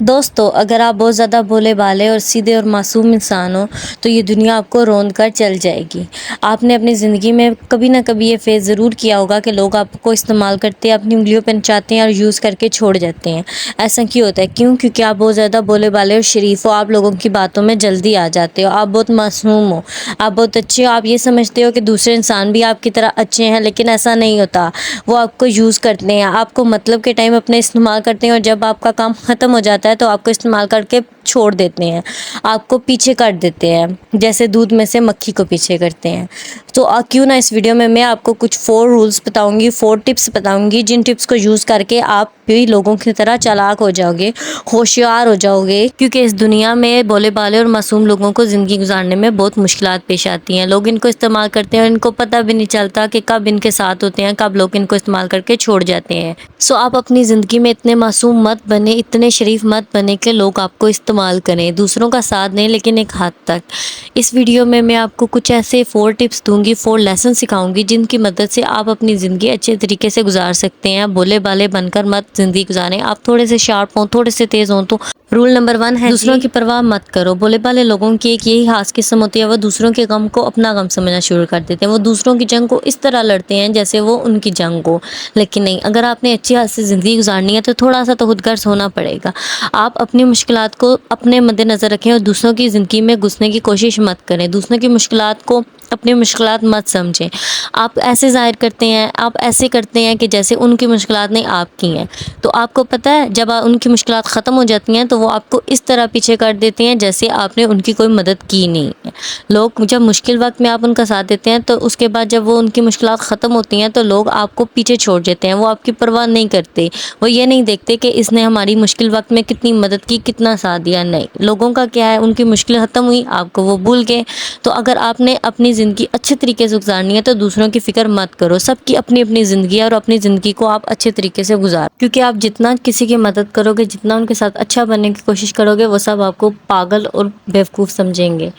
دوستو، اگر آپ بہت زیادہ بھولے بھالے اور سیدھے اور معصوم انسان ہو تو یہ دنیا آپ کو روند کر چل جائے گی۔ آپ نے اپنی زندگی میں کبھی نہ کبھی یہ فیس ضرور کیا ہوگا کہ لوگ آپ کو استعمال کرتے ہیں، اپنی انگلیوں پہ نچاتے ہیں اور یوز کر کے چھوڑ جاتے ہیں۔ ایسا کیوں ہوتا ہے؟ کیونکہ آپ بہت زیادہ بھولے بھالے اور شریف ہو، آپ لوگوں کی باتوں میں جلدی آ جاتے ہو، آپ بہت معصوم ہو، آپ بہت اچھے ہو، آپ یہ سمجھتے ہو کہ دوسرے انسان بھی آپ کی طرح اچھے ہیں، لیکن ایسا نہیں ہوتا۔ وہ آپ کو یوز کرتے ہیں، آپ کو مطلب کے ٹائم اپنے استعمال کرتے ہیں، اور جب آپ کا کام ختم ہو جاتا ہے تو آپ کو استعمال کر کے چھوڑ دیتے ہیں، آپ کو پیچھے کر دیتے ہیں، جیسے دودھ میں سے مکھی کو پیچھے کرتے ہیں۔ تو کیوں نہ اس ویڈیو میں آپ کو کچھ 4 رولز بتاؤں گی، 4 ٹپس بتاؤں گی، جن ٹپس کو یوز کر کے آپ بھی لوگوں کی طرح چالاک ہو جاؤ گے، ہوشیار ہو جاؤ گے، کیونکہ اس دنیا میں بھولے بھالے اور معصوم لوگوں کو زندگی گزارنے میں بہت مشکلات پیش آتی ہیں۔ لوگ ان کو استعمال کرتے ہیں اور ان کو پتہ بھی نہیں چلتا کہ کب ان کے ساتھ ہوتے ہیں، کب لوگ ان کو استعمال کر کے چھوڑ جاتے ہیں۔ آپ اپنی زندگی میں اتنے معصوم مت بنے، اتنے شریف مت بنے کہ لوگ آپ کو استعمال کریں، دوسروں کا ساتھ دیں، لیکن ایک حد تک۔ اس ویڈیو میں آپ کو کچھ ایسے 4 ٹپس دوں گی، 4 لیسن سکھاؤں گی، جن کی مدد سے آپ اپنی زندگی اچھے طریقے سے گزار سکتے ہیں۔ بھولے بھالے بن کر مت زندگی گزاریں، آپ تھوڑے سے شارپ ہوں، تھوڑے سے تیز ہوں۔ تو رول نمبر 1 ہے دوسروں کی پرواہ مت کرو۔ بھولے بھالے لوگوں کی ایک یہی خاص قسم ہوتی ہے، وہ دوسروں کے غم کو اپنا غم سمجھنا شروع کر دیتے ہیں۔ وہ دوسروں کی جنگ کو اس طرح لڑتے ہیں جیسے وہ ان کی جنگ ہو، لیکن نہیں، اگر آپ نے اچھی حالت سے زندگی گزارنی ہے تو تھوڑا سا تو خود غرض ہونا پڑے گا۔ آپ اپنی مشکلات کو اپنے مد نظر رکھیں اور دوسروں کی زندگی میں گھسنے کی کوشش مت کریں۔ دوسروں کی مشکلات کو اپنی مشکلات مت سمجھیں۔ آپ ایسے ظاہر کرتے ہیں، آپ ایسے کرتے ہیں کہ جیسے ان کی مشکلات نہیں آپ کی ہیں۔ تو آپ کو پتہ ہے جب ان کی مشکلات ختم ہو جاتی ہیں تو وہ آپ کو اس طرح پیچھے کر دیتے ہیں جیسے آپ نے ان کی کوئی مدد کی نہیں ہے۔ لوگ جب مشکل وقت میں آپ ان کا ساتھ دیتے ہیں تو اس کے بعد جب وہ ان کی مشکلات ختم ہوتی ہیں تو لوگ آپ کو پیچھے چھوڑ دیتے ہیں، وہ آپ کی پرواہ نہیں کرتے، وہ یہ نہیں دیکھتے کہ اس نے ہماری مشکل وقت میں کتنی مدد کی، کتنا ساتھ دیا۔ نہیں، لوگوں کا کیا ہے، ان کی مشکل ختم ہوئی، آپ کو وہ بھول گئے۔ تو اگر آپ نے اپنی زندگی اچھے طریقے سے گزارنی ہے تو دوسروں کی فکر مت کرو۔ سب کی اپنی اپنی زندگی ہے اور اپنی زندگی کو آپ اچھے طریقے سے گزارو، کیونکہ آپ جتنا کسی کی مدد کرو گے، جتنا ان کے ساتھ اچھا بننے کی کوشش کرو گے، وہ سب آپ کو پاگل اور بیوقوف سمجھیں گے۔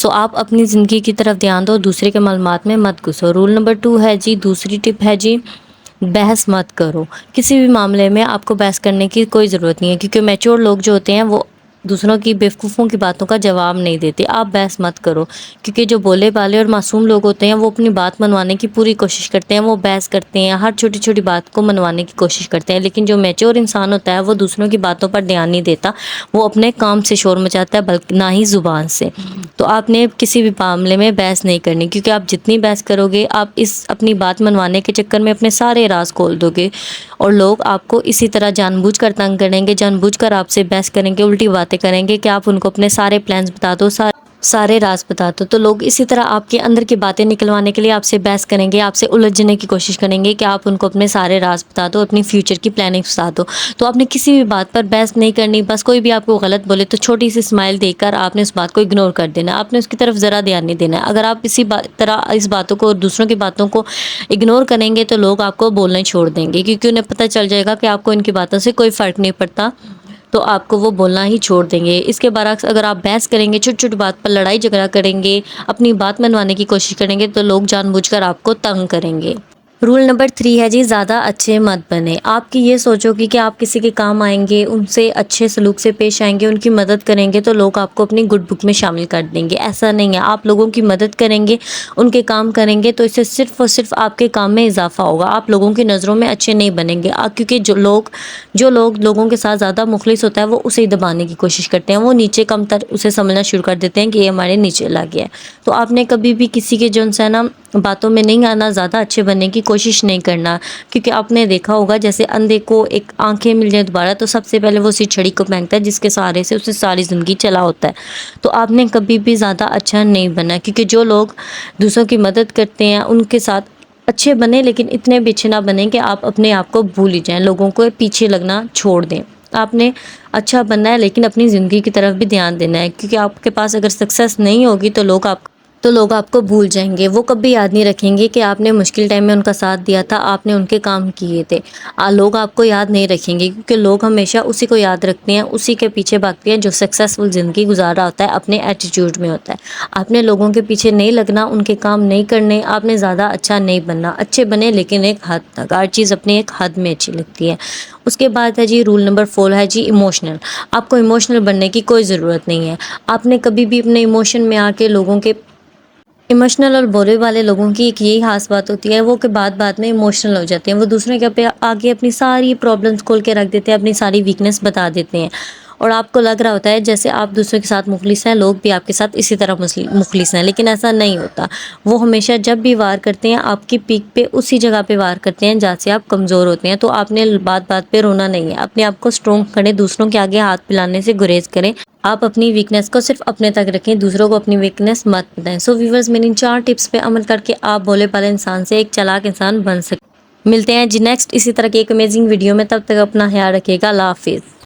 آپ اپنی زندگی کی طرف دھیان دو، دوسرے کے معلومات میں مت گھسو۔ رول نمبر 2 ہے دوسری ٹپ ہے بحث مت کرو۔ کسی بھی معاملے میں آپ کو بحث کرنے کی کوئی ضرورت نہیں ہے، کیونکہ میچور لوگ جو ہوتے ہیں وہ دوسروں کی بیوقوفوں کی باتوں کا جواب نہیں دیتے۔ آپ بحث مت کرو، کیونکہ جو بھولے بھالے اور معصوم لوگ ہوتے ہیں وہ اپنی بات منوانے کی پوری کوشش کرتے ہیں، وہ بحث کرتے ہیں، ہر چھوٹی چھوٹی بات کو منوانے کی کوشش کرتے ہیں، لیکن جو میچور انسان ہوتا ہے وہ دوسروں کی باتوں پر دھیان نہیں دیتا، وہ اپنے کام سے شور مچاتا ہے، بلکہ نہ ہی زبان سے۔ تو آپ نے کسی بھی معاملے میں بحث نہیں کرنی، کیونکہ آپ جتنی بحث کرو گے آپ اپنی بات منوانے کے چکر میں اپنے سارے راز کھول دو گے، اور لوگ آپ کو اسی طرح جان بوجھ کر تنگ کریں گے، جان بوجھ کر آپ سے بحث کریں گے، الٹی باتیں کریں گے کہ آپ ان کو اپنے سارے پلانز بتا دو، سارے راز بتا دو۔ تو لوگ اسی طرح آپ کے اندر کی باتیں نکلوانے کے لیے آپ سے بحث کریں گے، آپ سے الجھنے کی کوشش کریں گے کہ آپ ان کو اپنے سارے راز بتا دو، اپنی فیوچر کی پلاننگ بتا دو۔ تو آپ نے کسی بھی بات پر بحث نہیں کرنی، بس کوئی بھی آپ کو غلط بولے تو چھوٹی سی اسمائل دے کر آپ نے اس بات کو اگنور کر دینا، آپ نے اس کی طرف ذرا دھیان نہیں دینا۔ اگر آپ اسی طرح اس باتوں کو اور دوسروں کی باتوں کو اگنور کریں گے تو لوگ آپ کو بولنا ہی چھوڑ دیں گے، کیونکہ انہیں پتہ چل جائے گا کہ آپ کو ان کی باتوں سے کوئی فرق نہیں پڑتا، تو آپ کو وہ بولنا ہی چھوڑ دیں گے۔ اس کے برعکس اگر آپ بحث کریں گے، چھوٹی چھوٹی بات پر لڑائی جھگڑا کریں گے، اپنی بات منوانے کی کوشش کریں گے، تو لوگ جان بوجھ کر آپ کو تنگ کریں گے۔ رول نمبر 3 ہے زیادہ اچھے مت بنے۔ آپ کی یہ سوچو کہ آپ کسی کے کام آئیں گے، ان سے اچھے سلوک سے پیش آئیں گے، ان کی مدد کریں گے تو لوگ آپ کو اپنی گڈ بک میں شامل کر دیں گے۔ ایسا نہیں ہے، آپ لوگوں کی مدد کریں گے، ان کے کام کریں گے تو اس سے صرف اور صرف آپ کے کام میں اضافہ ہوگا، آپ لوگوں کی نظروں میں اچھے نہیں بنیں گے، کیونکہ جو لوگ لوگوں کے ساتھ زیادہ مخلص ہوتا ہے وہ اسے دبانے کی کوشش کرتے ہیں، وہ نیچے کم تر اسے سمجھنا شروع کر دیتے ہیں کہ یہ ہمارے نیچے لگ گیا ہے۔ تو آپ نے کبھی بھی کسی کے جو ہے نا باتوں میں نہیں آنا، زیادہ اچھے بننے کی کوشش نہیں کرنا، کیونکہ آپ نے دیکھا ہوگا جیسے اندھے کو ایک آنکھیں مل جائیں دوبارہ تو سب سے پہلے وہ اسی چھڑی کو پھینکتا ہے جس کے سہارے سے اسے ساری زندگی چلا ہوتا ہے۔ تو آپ نے کبھی بھی زیادہ اچھا نہیں بنا، کیونکہ جو لوگ دوسروں کی مدد کرتے ہیں ان کے ساتھ اچھے بنے، لیکن اتنے بھی اچھے نہ بنیں کہ آپ اپنے آپ کو بھول ہی جائیں، لوگوں کو پیچھے لگنا چھوڑ دیں۔ آپ نے اچھا بننا ہے لیکن اپنی زندگی کی طرف بھی دھیان دینا ہے، کیونکہ آپ کے پاس اگر سکسیس نہیں ہوگی تو لوگ تو لوگ آپ کو بھول جائیں گے، وہ کبھی یاد نہیں رکھیں گے کہ آپ نے مشکل ٹائم میں ان کا ساتھ دیا تھا، آپ نے ان کے کام کیے تھے۔ لوگ آپ کو یاد نہیں رکھیں گے، کیونکہ لوگ ہمیشہ اسی کو یاد رکھتے ہیں، اسی کے پیچھے بھاگتے ہیں جو سکسیسفل زندگی گزار رہا ہوتا ہے، اپنے ایٹیٹیوڈ میں ہوتا ہے۔ آپ نے لوگوں کے پیچھے نہیں لگنا، ان کے کام نہیں کرنے، آپ نے زیادہ اچھا نہیں بننا، اچھے بنے لیکن ایک حد تک، ہر چیز اپنی ایک حد میں اچھی لگتی ہے۔ اس کے بعد ہے جی رول نمبر 4 ہے جی ایموشنل۔ آپ کو ایموشنل بننے کی کوئی ضرورت نہیں ہے۔ آپ نے کبھی بھی اپنے ایموشن میں آ کے لوگوں کے ایموشنل اور بولے والے لوگوں کی ایک یہی خاص بات ہوتی ہے، وہ کہ بات میں ایموشنل ہو جاتے ہیں، وہ دوسرے کے آگے اپنی ساری پرابلمس کھول کے رکھ دیتے ہیں، اپنی ساری ویکنس بتا دیتے ہیں، اور آپ کو لگ رہا ہوتا ہے جیسے آپ دوسروں کے ساتھ مخلص ہیں، لوگ بھی آپ کے ساتھ اسی طرح مخلص ہیں، لیکن ایسا نہیں ہوتا۔ وہ ہمیشہ جب بھی وار کرتے ہیں آپ کی پیک پہ اسی جگہ پہ وار کرتے ہیں جہاں سے آپ کمزور ہوتے ہیں۔ تو آپ نے بات پہ رونا نہیں ہے، اپنے آپ کو اسٹرانگ کریں، دوسروں کے آگے ہاتھ پھیلانے سے گریز کریں۔ آپ اپنی ویکنس کو صرف اپنے تک رکھیں، دوسروں کو اپنی ویکنس مت بتائیں۔ سو ویورز، میری ان 4 ٹپس پہ عمل کر کے آپ بولے والے انسان سے ایک چالاک انسان بن سکتے۔ ملتے ہیں جی نیکسٹ اسی طرح کی ایک امیزنگ ویڈیو میں، تب تک اپنا خیال رکھیے گا۔ اللہ حافظ۔